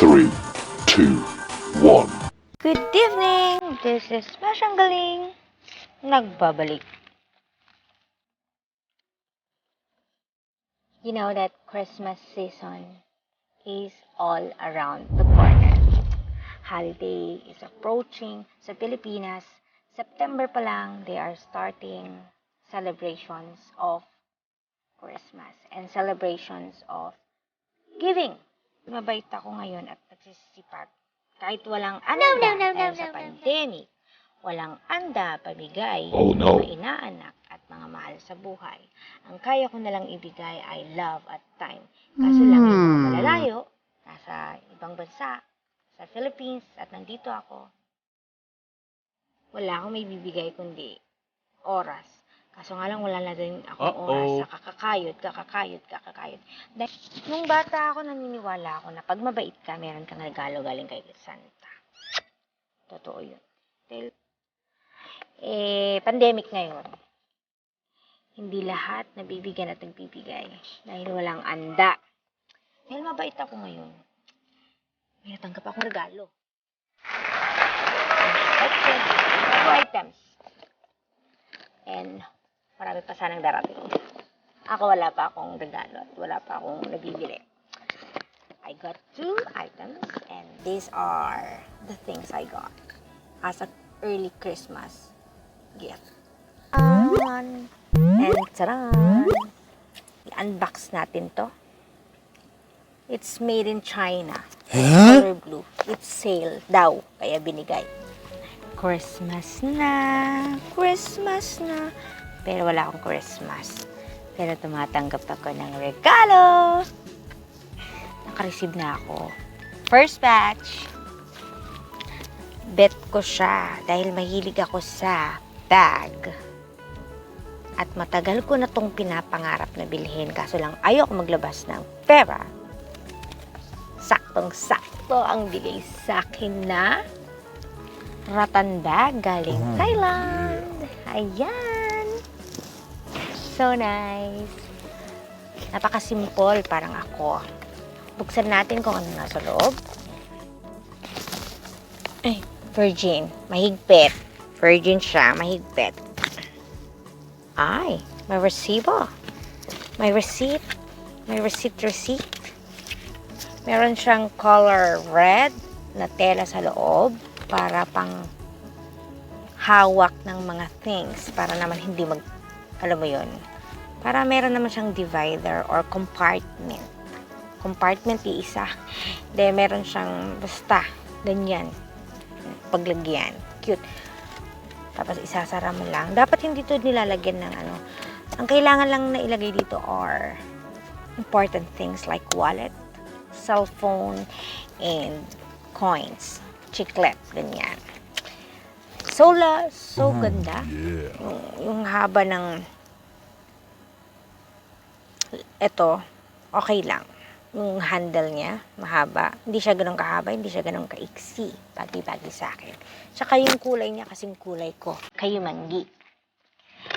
3, 2, 1. Good evening! This is Masyang Galing. Nagbabalik. You know that Christmas season is all around the corner. Holiday is approaching. Sa Pilipinas, September pa lang, they are starting celebrations of Christmas and celebrations of giving. Mabait ako ngayon at nagsisipag. Kahit walang anda dahil sa pandemic, walang anda pamigay Oh, no. mga inaanak at mga mahal sa buhay. Ang kaya ko nalang ibigay ay love at time. Kaso lang yung mga malalayo, nasa ibang bansa, sa Philippines, at nandito ako, wala akong may bibigay kundi oras. Kaso nga lang wala na din akong oras sa kakakayod. Dahil nung bata ako, naniniwala ako na pag mabait ka, meron kang regalo galing kay Santa. Totoo yun. Dahil, pandemic ngayon. Hindi lahat nabibigyan at nagbibigay. Dahil walang anda. Dahil mabait ako ngayon. May natanggap akong regalo. Unexpected. 2 items. And marami pa sanang darating. Ako wala pa akong regalo at wala pa akong nabibili. I got 2 items and these are the things I got as an early Christmas gift. And taran! I-unbox natin to. It's made in China. Color blue. It's sale daw, kaya binigay. Christmas na. Pero wala akong Christmas. Pero tumatanggap ako ng regalo. Naka-receive na ako. First batch. Bet ko siya dahil mahilig ako sa bag. At matagal ko na tong pinapangarap na bilhin. Kaso lang ayoko maglabas ng pera. Saktong-sakto ang bigay sa akin na rattan bag galing Thailand. Ayan. So nice. Napaka-simple, parang ako. Buksan natin kung ano nasa loob. Ay, virgin. Mahigpit. Virgin siya, mahigpit. Ay, may resibo. May receipt. May receipt. Meron siyang color red na tela sa loob para pang hawak ng mga things para naman hindi alam mo yun, para meron naman siyang divider or compartment iisa, de meron siyang basta ganyan paglagyan, cute, tapos isasara mo lang. Dapat hindi to nilalagyan ng ano, ang kailangan lang na ilagay dito are important things like wallet, cellphone, and coins, chiclet, ganyan. So ganda. Yeah. Yung haba ng ito, okay lang. Yung handle niya, mahaba. Hindi siya ganun kahaba, hindi siya ganun kaiksi. Bagay-bagay sa akin. Tsaka yung kulay niya kasing kulay ko. Kayumanggi.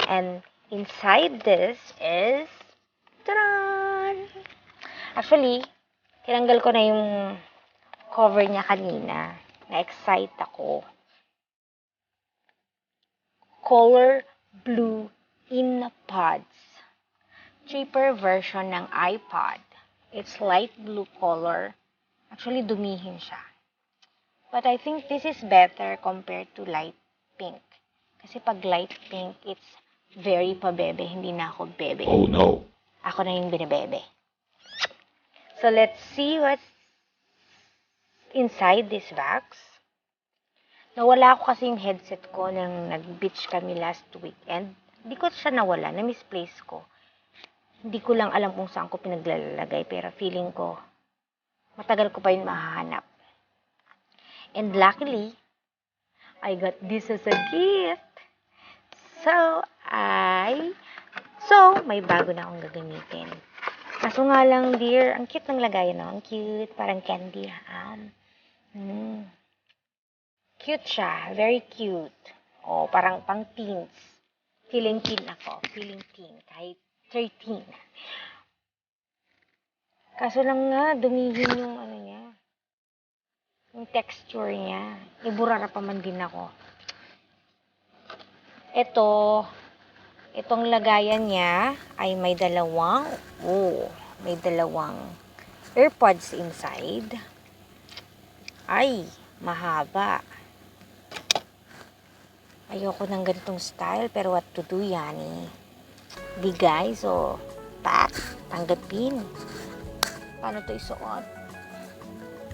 And inside this is, taran! Actually, tinanggal ko na yung cover niya kanina. Na-excite ako. Color blue in pods. Cheaper version ng iPod. It's light blue color. Actually, dumihin siya. But I think this is better compared to light pink. Kasi pag light pink, it's very pabebe. Hindi na ako bebe. Oh, no. Ako na yung binibebe. So, let's see what's inside this box. Nawala ko kasi yung headset ko nang nag-beach kami last weekend. Hindi ko siya nawala, na-misplace ko. Hindi ko lang alam kung saan ko pinaglalagay, pero feeling ko, matagal ko pa yun mahahanap. And luckily, I got this as a gift. So, may bago na akong gagamitin. Kaso nga lang, dear, ang cute ng lagayan, no? Ang cute, parang candy. Cute siya. Very cute. Oh, parang pang teens. Feeling teen ako. Feeling teen. Kahit 13. Kaso lang nga, dumihin yung ano niya. yung texture niya. Iburara pa man din ako. Itong lagayan niya ay may dalawang AirPods inside. Ay, mahaba. Ayoko ng ganitong style, pero what to do, yani? Bigay, so, tanggapin. Paano to isuot?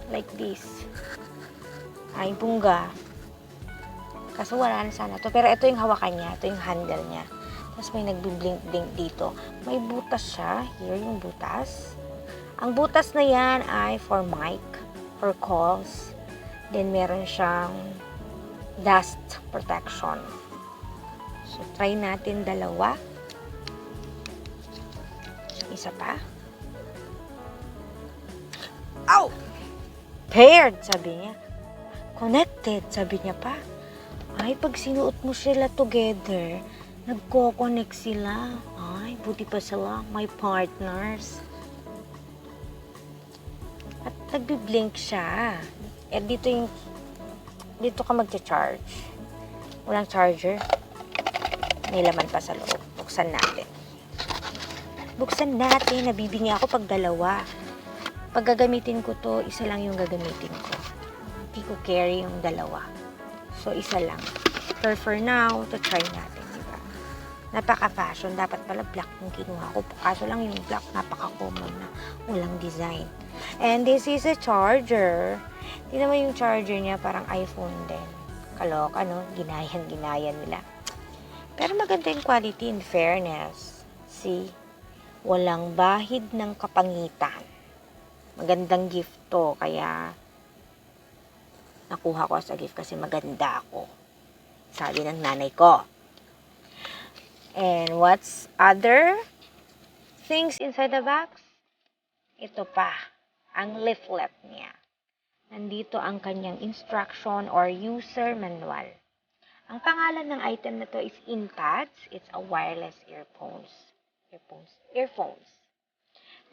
Like this. Ay, bungga. Kaso wala na sana to. Pero ito yung hawakan niya. Ito yung handle niya. Tapos may nagbi-blink-blink dito. May butas siya. Here yung butas. Ang butas na yan ay for mic, for calls. Then meron siyang dust protection. So, try natin dalawa. Isa pa. Ow! Paired, sabi niya. Connected, sabi niya pa. Ay, pag sinuot mo sila together, nagko-connect sila. Ay, buti pa sila, my partners. At nagbi-blink siya. Eh, dito ka magcha-charge. Walang charger. May laman pa sa loob. Buksan natin. Nabibingi ako pag dalawa. Pag gagamitin ko to, isa lang yung gagamitin ko. Hindi ko carry yung dalawa. So, isa lang. For now, to try natin, diba? Napaka-fashion. Dapat pala black yung kinuha ko. Kaso lang yung black, napaka-common na. Walang design. And this is a charger. Tingnan mo yung charger niya, parang iPhone din. Kaloka, no? Ginayan nila. Pero maganda yung quality, in fairness. See? Walang bahid ng kapangitan. Magandang gift to, kaya nakuha ko sa gift kasi maganda ako. Sabi ng nanay ko. And what's other things inside the box? Ito pa, ang leaflet niya. Nandito ang kanyang instruction or user manual. Ang pangalan ng item na to is InPads. It's a wireless earphones.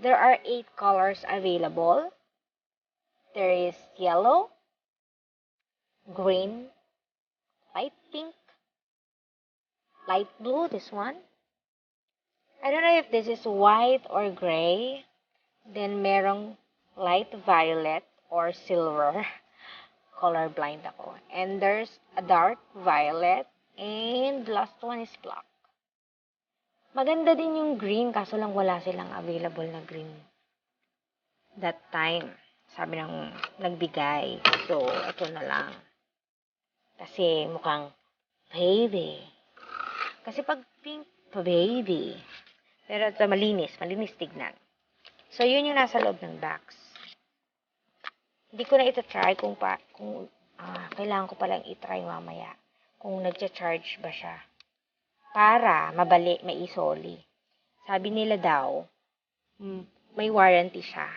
There are 8 colors available. There is yellow, green, light pink, light blue, this one. I don't know if this is white or gray. Then merong light violet or silver. Colorblind ako. And there's a dark violet. And last one is black. Maganda din yung green, kaso lang wala silang available na green that time. Sabi ng nagbigay. So, ito na lang. Kasi mukhang baby. Kasi pag pink, baby. Pero ito malinis tignan. So, yun yung nasa loob ng box. Hindi ko na ito-try kung kailangan ko palang i-try mamaya kung nagcha-charge ba siya. Para maisoli. Sabi nila daw, may warranty siya.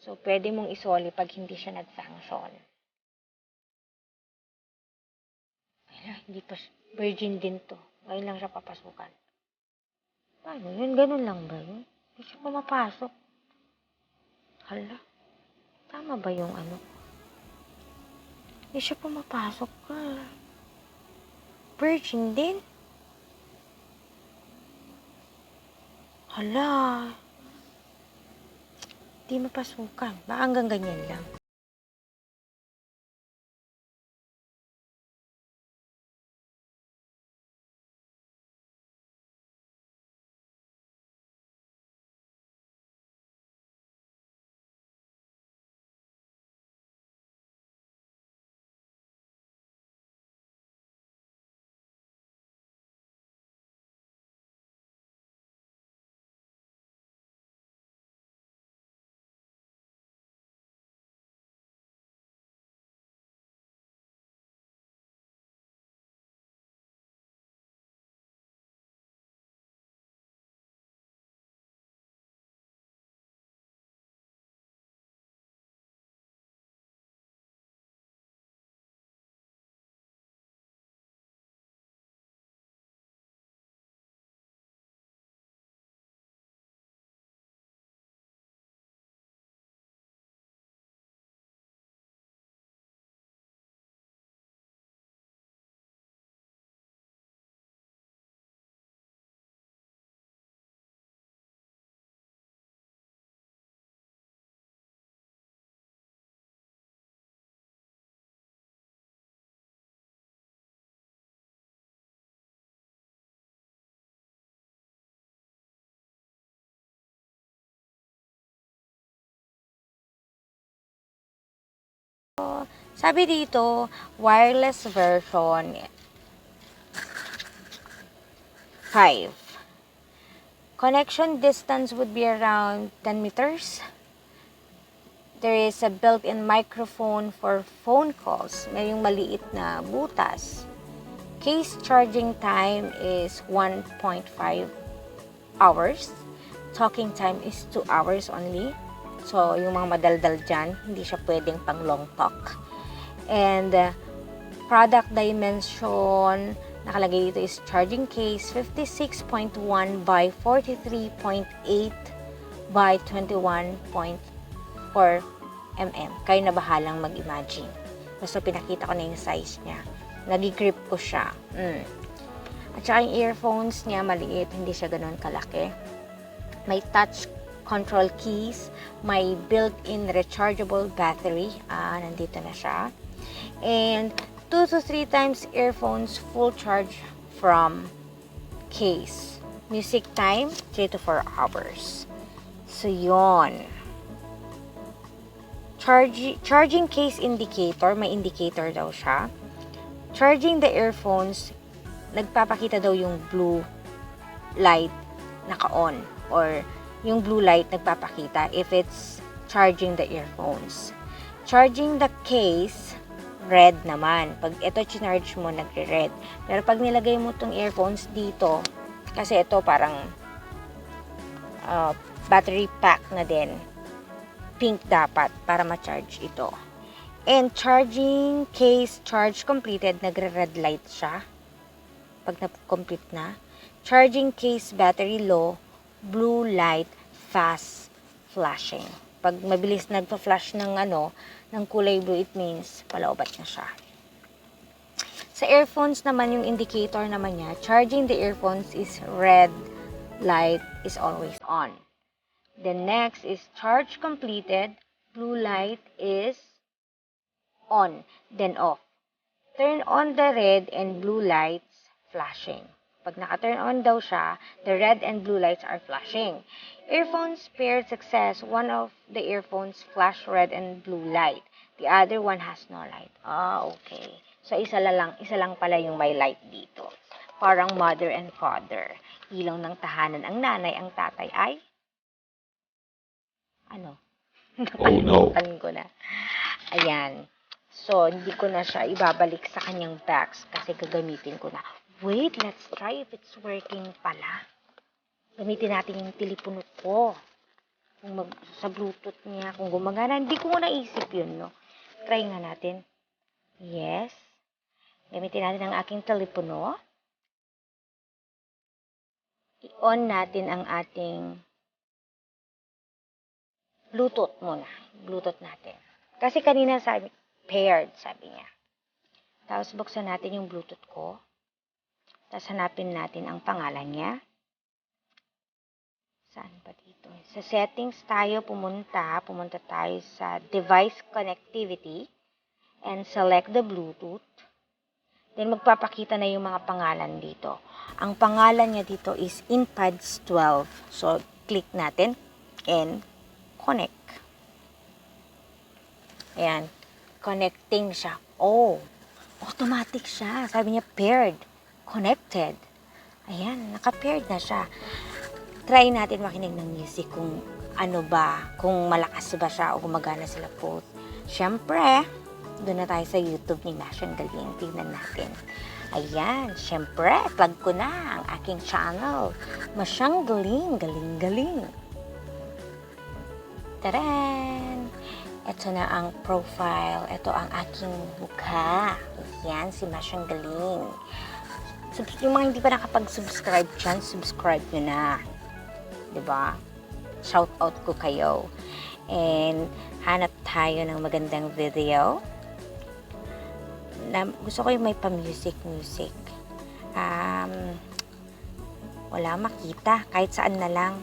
So, pwede mong isoli pag hindi siya nag-function. Hindi pa, virgin din to. Ngayon lang siya papasukan. Paano yun? Ganun lang ba yun? Hindi siya pumapasok. Hala, tama ba yung ano? Hindi siya pumapasok ka. Virgin din? Hala, di mapasukan. Baka hanggang ganyan lang. Sabi dito, wireless version 5. Connection distance would be around 10 meters. There is a built-in microphone for phone calls. May yung maliit na butas. Case charging time is 1.5 hours. Talking time is 2 hours only. So, yung mga madaldal dyan, hindi siya pwedeng pang long talk. And product dimension, nakalagay dito is charging case 56.1 by 43.8 by 21.4 mm. Kayo na bahalang mag-imagine. Basta pinakita ko na yung size niya. Nag-grip ko siya. At saka yung earphones niya, maliit. Hindi siya ganun kalaki. May touch control keys. May built-in rechargeable battery. Nandito na siya. And 2 to 3 times earphones full charge from case. Music time, 3 to 4 hours. So, yon. Charging case indicator, may indicator daw siya. Charging the earphones, nagpapakita daw yung blue light naka-on or yung blue light nagpapakita if it's charging the earphones. Charging the case, red naman. Pag ito charge mo, nagre-red. Pero pag nilagay mo tong earphones dito, kasi ito parang battery pack na din, pink dapat para ma-charge ito. And charging case charge completed, nagre-red light siya pag na-complete na. Charging case battery low, blue light, fast flashing. Pag mabilis nagpa-flash ng ng kulay blue, it means palaubat na siya. Sa earphones naman, yung indicator naman niya, charging the earphones is red light is always on. The next is charge completed, blue light is on, then off. Turn on the red and blue lights flashing. Pag naka-turn on daw siya, the red and blue lights are flashing. Earphones paired success. One of the earphones flash red and blue light. The other one has no light. Okay. So, isa lang pala yung may light dito. Parang mother and father. Ilaw ng tahanan ang nanay, ang tatay ay? Oh no. Nakalimutan ko na. Ayan. So, hindi ko na siya ibabalik sa kanyang box kasi gagamitin ko na. Wait, let's try if it's working pala. Gamitin natin yung telepono ko. Sa Bluetooth niya, kung gumagana. Hindi ko muna naisip yun, no? Try nga natin. Yes. Gamitin natin ang aking telepono. I-on natin ang ating Bluetooth muna. Bluetooth natin. Kasi kanina sabi, paired, sabi niya. Tapos buksan natin yung Bluetooth ko. Tapos hanapin natin ang pangalan niya. Saan ba dito? Sa settings tayo pumunta tayo sa device connectivity and select the Bluetooth. Then magpapakita na yung mga pangalan dito. Ang pangalan niya dito is InPads 12. So click natin and connect. Ayan, connecting siya. Oh, automatic siya. Sabi niya paired, connected. Ayan, naka-paired na siya. Try natin makinig ng music kung kung malakas ba siya o gumagana sila both. Siyempre, doon na tayo sa YouTube ni Masyang Galing. Tignan natin. Ayan, siyempre, plug ko na ang aking channel. Masyang Galing, galing. Taran! Ito na ang profile. Ito ang aking mukha. Yan, si Masyang Galing. Yung mga hindi pa nakapag-subscribe dyan, subscribe nyo na. Diba? Shout out ko kayo. And hanap tayo ng magandang video. Gusto ko yung may pa-music. Wala makita. Kahit saan na lang.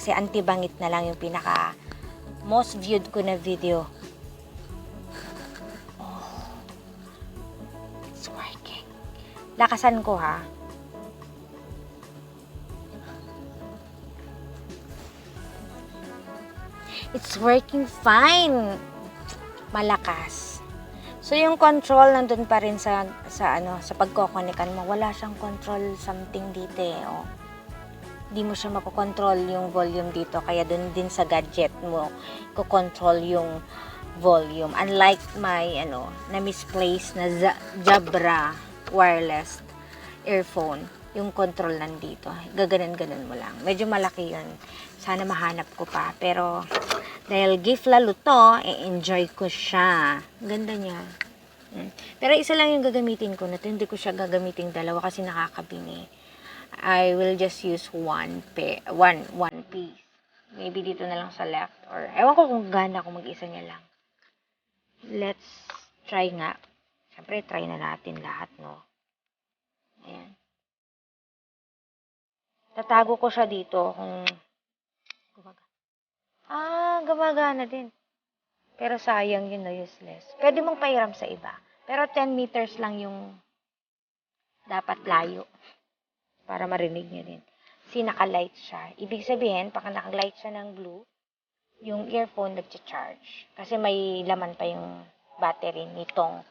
Si Auntie Bangit na lang yung pinaka most viewed ko na video. Oh, it's working. Lakasan ko ha. It's working fine. malakas. So yung control nandun pa rin sa pagkokonikan mo. Wala siyang control something dito eh. Oh. Di mo siya makokontrol yung volume dito. Kaya dun din sa gadget mo, kukontrol yung volume. Unlike my, na misplaced na Jabra wireless earphone, yung control nandito. Gaganon-ganon mo lang. Medyo malaki yun. Sana mahanap ko pa. Pero, dahil gift lalo to, enjoy ko siya. Ganda niya. Pero isa lang yung gagamitin ko na to. Hindi ko siya gagamitin dalawa kasi nakakabini. I will just use one piece. Maybe dito na lang sa left. Or, ewan ko kung gana kung mag-isa niya lang. Let's try nga. Siyempre, try na natin lahat, no? Ayan. Tatago ko siya dito kung gumagana din. Pero sayang yun na useless. Pwede mong pahiram sa iba. Pero 10 meters lang yung dapat layo para marinig niya din. Kasi naka-light siya. Ibig sabihin, pag naka-light siya ng blue, yung earphone nag-charge. Kasi may laman pa yung battery nitong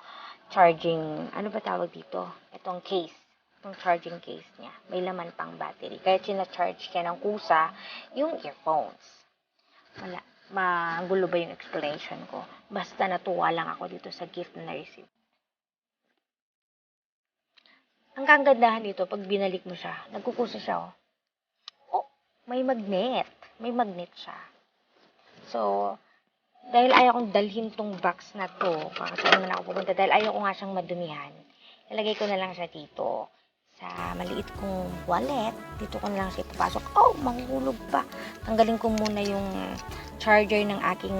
charging, ano ba tawag dito? Itong case. Itong charging case niya. May laman pang battery. Kaya sina-charge siya ng kusa yung earphones. Wala. Magulo ba yung explanation ko? Basta natuwa lang ako dito sa gift na na-receive. Ang kagandahan dito, pag binalik mo siya, nagkukusa siya, oh. Oh, may magnet. May magnet siya. So, dahil ayaw kong dalhin tong box na to, kung saan naman ako pupunta, dahil ayaw ko nga siyang madumihan, ilagay ko na lang siya dito sa maliit kong wallet. Dito ko na lang siya ipapasok. Oh, mahulog pa. Tanggalin ko muna yung charger ng aking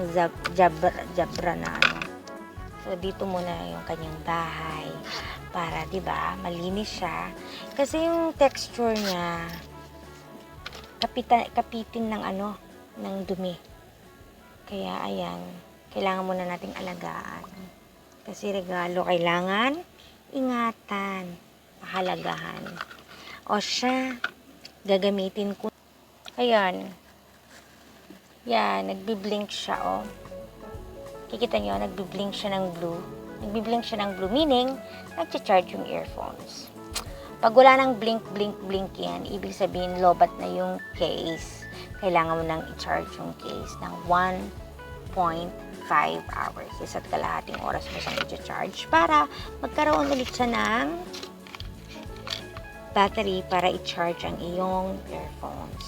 Jabra na ano. So, dito muna yung kanyang bahay. Para, di ba, malinis siya. Kasi yung texture niya, kapitin ng ng dumi. Kaya, ayan, kailangan muna nating alagaan. Kasi regalo, kailangan ingatan, pahalagahan. O siya, gagamitin ko. Ayan. Yan, nagbiblink siya, oh. Kikita nyo, nagbiblink siya ng blue. Nagbiblink siya ng blue, meaning, nag-charge yung earphones. Pag wala nang blink yan, ibig sabihin, lobat na yung case. Kailangan mo nang i-charge yung case ng 1.5 hours. Isa't kalahating oras mo siyang i-charge para magkaroon ulit siya ng battery para i-charge ang iyong earphones.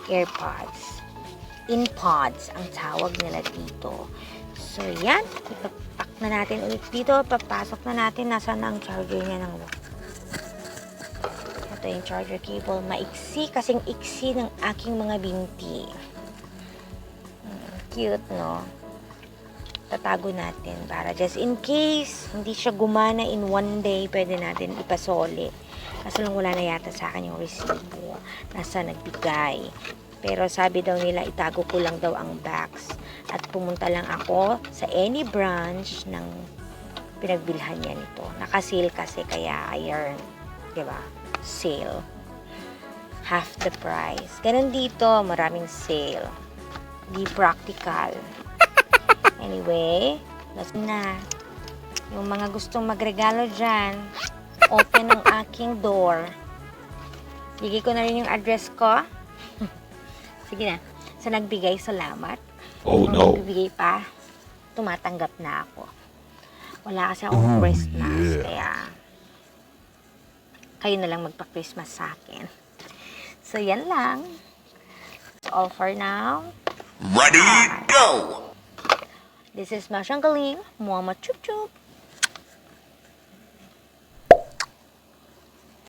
AirPods. InPods ang tawag nila dito. So, yan. Ipapak na natin ulit dito. Papasok na natin. Nasaan na ang charger niya ng ito yung charger cable. Maiksi kasing iksi ng aking mga binti. Cute, no? Tatago natin para just in case hindi siya gumana in one day, pwede natin ipasoli. Kaso lang wala na yata sa akin yung resibo. Nasa nagbigay. Pero sabi daw nila, itago ko lang daw ang box. At pumunta lang ako sa any branch ng pinagbilhan niya nito. Naka-sale kasi kaya iron. Diba? Sale. Half the price. Ganun dito, maraming sale. Di practical. Anyway, let's na. Yung mga gustong magregalo dyan, open ang aking door. Bigay ko na rin yung address ko. Sige na. Sa nagbigay, salamat. Oh no. Nagbibigay pa, tumatanggap na ako. Wala kasi akong Christmas. Yeah. Kaya, kayo na lang magpa-Christmas sa akin. So, yan lang. That's all for now. Ready, go! This is Mashang Galing. Muama chup chup.